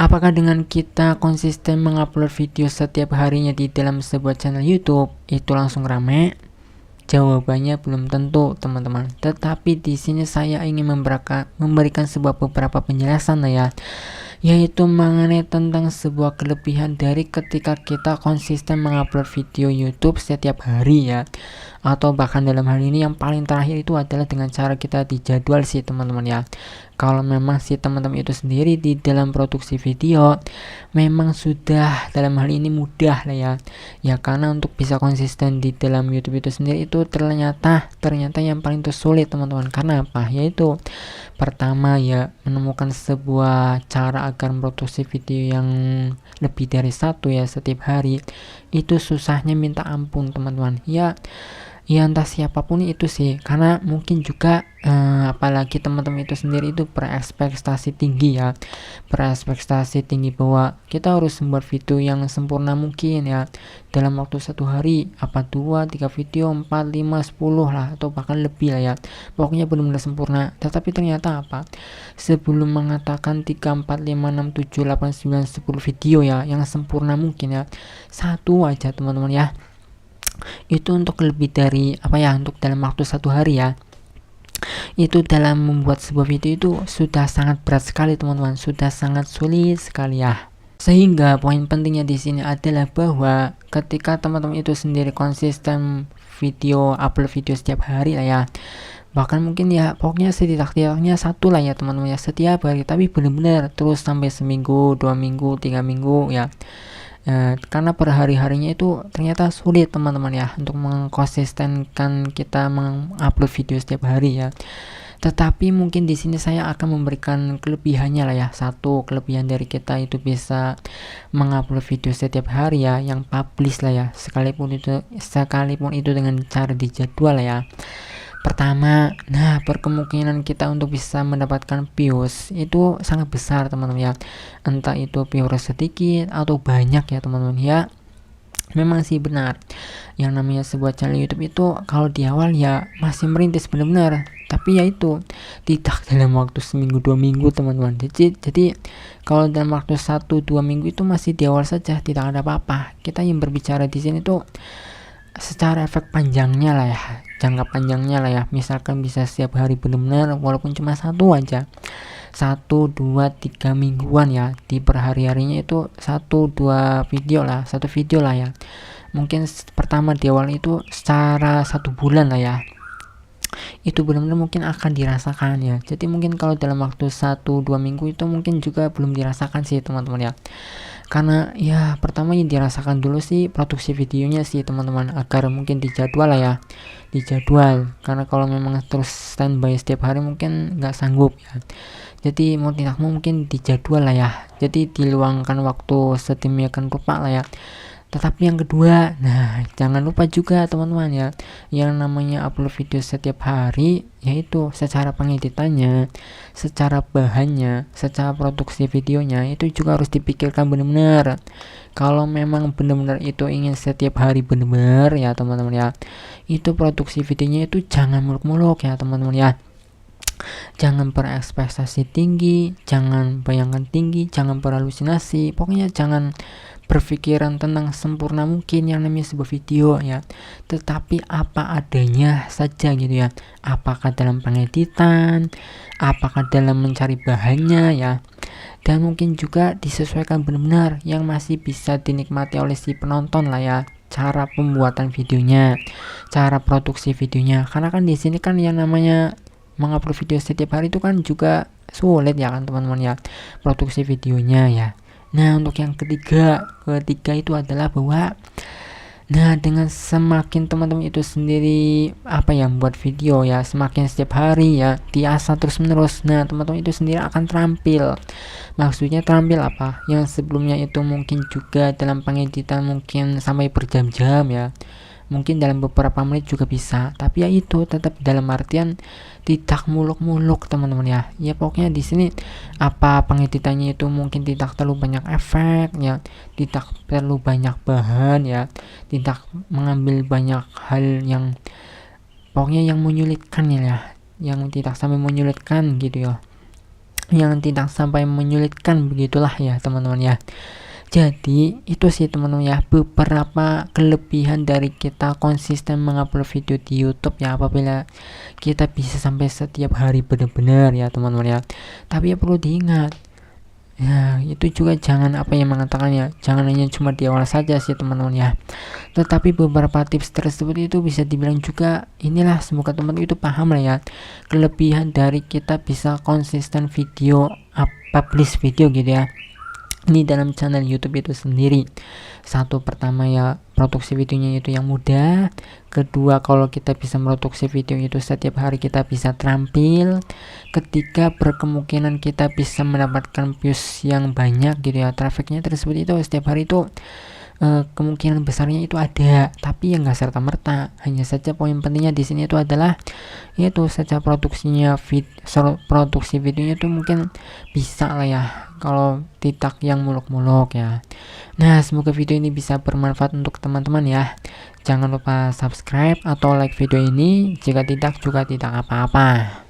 Apakah dengan kita konsisten mengupload video setiap harinya di dalam sebuah channel YouTube itu langsung rame? Jawabannya belum tentu, teman-teman. Tetapi di sini saya ingin memberikan beberapa penjelasan ya, yaitu mengenai tentang sebuah kelebihan dari ketika kita konsisten mengupload video YouTube setiap hari ya, atau bahkan dalam hal ini yang paling terakhir itu adalah dengan cara kita dijadwal sih teman-teman ya. Kalau memang si teman-teman itu sendiri di dalam produksi video memang sudah dalam hal ini mudah lah ya, karena untuk bisa konsisten di dalam YouTube itu sendiri itu ternyata yang paling sulit teman-teman. Karena apa? Yaitu pertama ya, menemukan sebuah cara agar memproduksi video yang lebih dari satu ya setiap hari itu susahnya minta ampun teman-teman ya. Entah siapapun itu sih, karena mungkin juga apalagi teman-teman itu sendiri itu berekspektasi tinggi ya, bahwa kita harus membuat video yang sempurna mungkin ya dalam waktu satu hari, 2-3 video, 4-5-10 lah, atau bahkan lebih lah ya, pokoknya benar-benar sempurna. Tetapi ternyata apa, sebelum mengatakan 3, 4, 5, 6, 7, 8, 9, 10 video ya yang sempurna mungkin ya, satu aja teman-teman ya, itu untuk lebih dari untuk dalam waktu satu hari ya, itu dalam membuat sebuah video itu sudah sangat berat sekali teman-teman, sudah sangat sulit sekali ya. Sehingga poin pentingnya di sini adalah bahwa ketika teman-teman itu sendiri konsisten upload video setiap hari lah ya, bahkan mungkin ya pokoknya setidak-tidaknya satu lah ya teman-teman ya setiap hari, tapi benar-benar terus sampai seminggu, 2 minggu, 3 minggu ya. Karena per hari-harinya itu ternyata sulit teman-teman ya untuk mengkonsistenkan kita mengupload video setiap hari ya. Tetapi mungkin di sini saya akan memberikan kelebihannya lah ya. Satu kelebihan dari kita itu bisa mengupload video setiap hari ya, yang publish lah ya, sekalipun itu dengan cara dijadwal lah ya. Pertama, perkemungkinan kita untuk bisa mendapatkan views itu sangat besar teman-teman ya, entah itu views sedikit atau banyak ya teman-teman ya. Memang sih benar, yang namanya sebuah channel YouTube itu kalau di awal ya masih merintis benar-benar, tapi ya itu tidak dalam waktu seminggu 2 minggu teman-teman. Jadi kalau dalam waktu 1-2 minggu itu masih di awal saja, tidak ada apa-apa. Kita yang berbicara di sini tuh secara efek panjangnya lah ya, jangka panjangnya lah ya, misalkan bisa setiap hari benar-benar walaupun cuma satu aja, 1, 2, 3 mingguan ya, di perhari-harinya itu 1-2 video lah, 1 video lah ya. Mungkin pertama di awal itu secara 1 bulan lah ya, itu benar-benar mungkin akan dirasakan ya. Jadi mungkin kalau dalam waktu 1-2 minggu itu mungkin juga belum dirasakan sih teman-teman ya, karena ya pertama yang dirasakan dulu sih produksi videonya sih teman-teman, agar mungkin dijadwal lah ya, karena kalau memang terus standby setiap hari mungkin nggak sanggup ya. Jadi mau tidak mau mungkin dijadwal lah ya, jadi diluangkan waktu sedemikian rupa lah ya. Tetapi yang kedua, jangan lupa juga teman-teman ya, yang namanya upload video setiap hari, yaitu secara pengeditannya, secara bahannya, secara produksi videonya itu juga harus dipikirkan benar-benar. Kalau memang benar-benar itu ingin setiap hari benar-benar ya teman-teman ya, itu produksi videonya itu jangan muluk-muluk ya teman-teman ya. Jangan berekspektasi tinggi, jangan bayangkan tinggi, jangan berhalusinasi, pokoknya jangan berpikiran tentang sempurna mungkin yang namanya sebuah video ya, tetapi apa adanya saja gitu ya, apakah dalam pengeditan, apakah dalam mencari bahannya ya, dan mungkin juga disesuaikan benar-benar yang masih bisa dinikmati oleh si penonton lah ya, cara pembuatan videonya, cara produksi videonya. Karena kan di sini kan yang namanya mengupload video setiap hari itu kan juga sulit ya kan teman-teman ya, produksi videonya ya. Untuk yang ketiga itu adalah bahwa dengan semakin teman-teman itu sendiri membuat video ya, semakin setiap hari ya diasah terus menerus, teman-teman itu sendiri akan terampil. Maksudnya terampil apa? Yang sebelumnya itu mungkin juga dalam pengeditan mungkin sampai berjam-jam ya, mungkin dalam beberapa menit juga bisa, tapi ya itu tetap dalam artian tidak muluk-muluk teman-teman ya. Ya pokoknya di sini pengeditannya itu mungkin tidak terlalu banyak efek ya, tidak perlu banyak bahan ya, tidak mengambil banyak hal yang pokoknya yang menyulitkan ya, yang tidak sampai menyulitkan gitu ya. yang tidak sampai menyulitkan, begitulah ya teman-teman ya. Jadi itu sih teman-teman ya, beberapa kelebihan dari kita konsisten mengupload video di YouTube ya, apabila kita bisa sampai setiap hari benar-benar ya teman-teman ya. Tapi ya perlu diingat ya, itu juga jangan apa yang mengatakannya, jangan hanya cuma di awal saja sih teman-teman ya. Tetapi beberapa tips tersebut itu bisa dibilang juga inilah, semoga teman-teman itu paham lah ya, kelebihan dari kita bisa konsisten video publish video gitu ya, ini dalam channel YouTube itu sendiri. Satu, pertama ya, produksi videonya itu yang mudah. Kedua, kalau kita bisa produksi video itu setiap hari kita bisa terampil. Ketiga, berkemungkinan kita bisa mendapatkan views yang banyak gitu ya, trafficnya tersebut itu setiap hari itu kemungkinan besarnya itu ada, tapi yang nggak serta merta. Hanya saja poin pentingnya di sini itu adalah yaitu saja produksi videonya itu mungkin bisa lah ya, kalau tidak yang muluk-muluk ya. Nah, semoga video ini bisa bermanfaat untuk teman-teman ya. Jangan lupa subscribe atau like video ini, jika tidak juga tidak apa-apa.